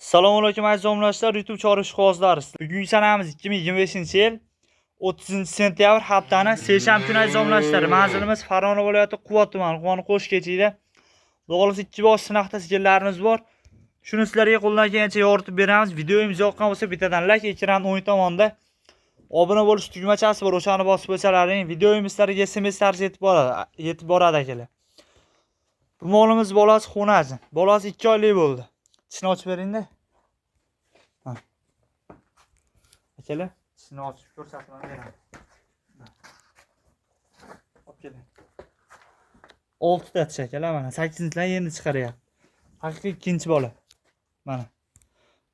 Assalomu alaykum aziz obunachilar, YouTube chorlash qog'ozlari. Bugungi sanamiz 2025-yil 30-sentyabr haftani seshanba kuni aziz obunachilar. Manzilimiz Farg'ona viloyati Quvvat tumani, Quvonqo'sh kechida. Doğrusu 2 bosh sinaqda sigillarimiz bor. Shuni sizlarga qo'ldan kelgancha yoritib beramiz. Videomiz yoqqan bo'lsa bittadan like, ekran o'ng tomonda obuna bo'lish tugmachasi bor. O'shani bosib qo'ysalaring, videomiz sizlarga SMS tarzida yetib boradi akalar. Bu molimiz bolasi Xunajin. Bolasi 2 oylik bo'ldi. Tishni ochib bering-da. Akalar, tishni ochib ko'rsatmam beraman. Olib keling. 6 ta tish akalar, mana 8-dan endi chiqaryapti. Haqiqiy ikkinchi bola. Mana.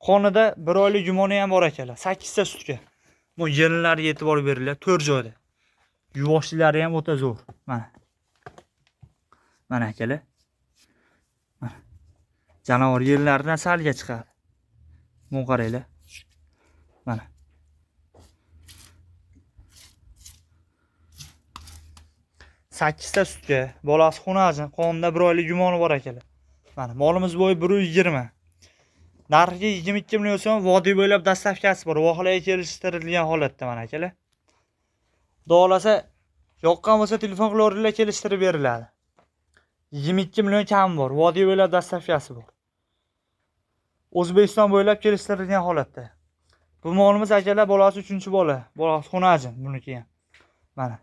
Qonida 1 oylik gumoni ham bor akalar. 8 ta sutga. Bu yelinlarga e'tibor beringlar, 4 joyda. Yuvoshlari ham o'ta zo'r. Mana. Mana akalar. Mana. Jonivor yerlaridan salga chiqadi. Bunu qaranglar. Mana. Sakkizta sutga, bolasi Xunajin, qonida 1 oylik gumoni bor akalar. Mana molimiz bo'yi 120. Narxiga 22 million so'm vodiy bo'ylab dastavkasi bor. Vohalarga kelishtirilgan holatda mana akalar. Xudo xolasa yoqqan bo'lsa telefon qilaveringlar, kelishtirib beriladi. 22 million kam bor, vodiy bo'ylab dastavkasi bor. O'zbekiston bo'ylab kelishtirilgan holatda. Bu molimiz akalar bolasi 3-bola, bolasi Xunajin buniki ham. Mana.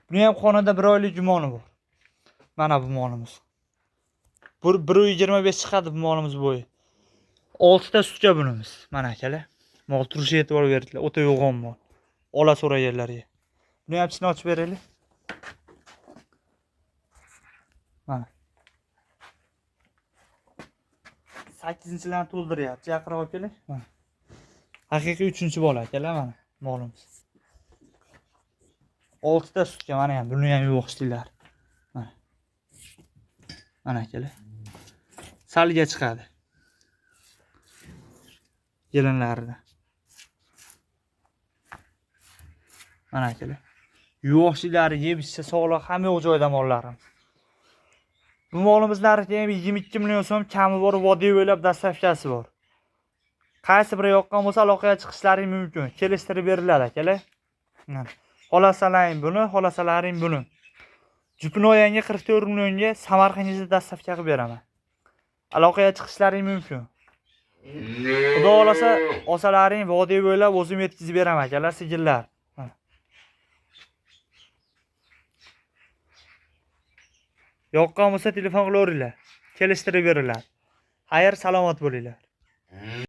Buni ham qonida 1 oylik gumoni bor. Mana bu molimiz. 1.25 chiqadi bu molimiz bo'yi. 6 ta sutga bunimiz. Mana akalar. Mol turishiga e'tibor beringlar. O'ta yo'g'on mol. Ola so'raganlarga. Buni ham ichini ochib beraylik. Mana. 8-chilarni to'ldiryapti. Yaqinroq olib keling. Mana. Haqiqiy 3-bola akalar mana molimiz. 6 ta sutga mana ham buni ham yuvishdilar. Mana. Mana akalar. Salga chiqadi. Yelinlarida. Mana akalar. Yuvoshlari, yebishcha, sog'liq hamma yo'q joyda mollarimiz. Bu molimiz narxi ham 22 million so'm, kami bor, vodiy bo'ylab dastavkasi bor. Qaysi biri yoqqan bo'lsa aloqaga chiqishlaring mumkin. Kelishtirib beriladi akalar. Xolasalaring buni, xolasalaring buni. Jupnoyanga 44 millionga Samarqandga dastavka qilib beraman. Aloqaga chiqishlaring mumkin. Xudo xolasa olsalaring vodiy bo'ylab o'zim yetkazib beraman akalar, sigillar. Yoqqan bo'lsa telefon qilaveringlar. Kelishtirib beriladi. Xayr, salomat bo'linglar.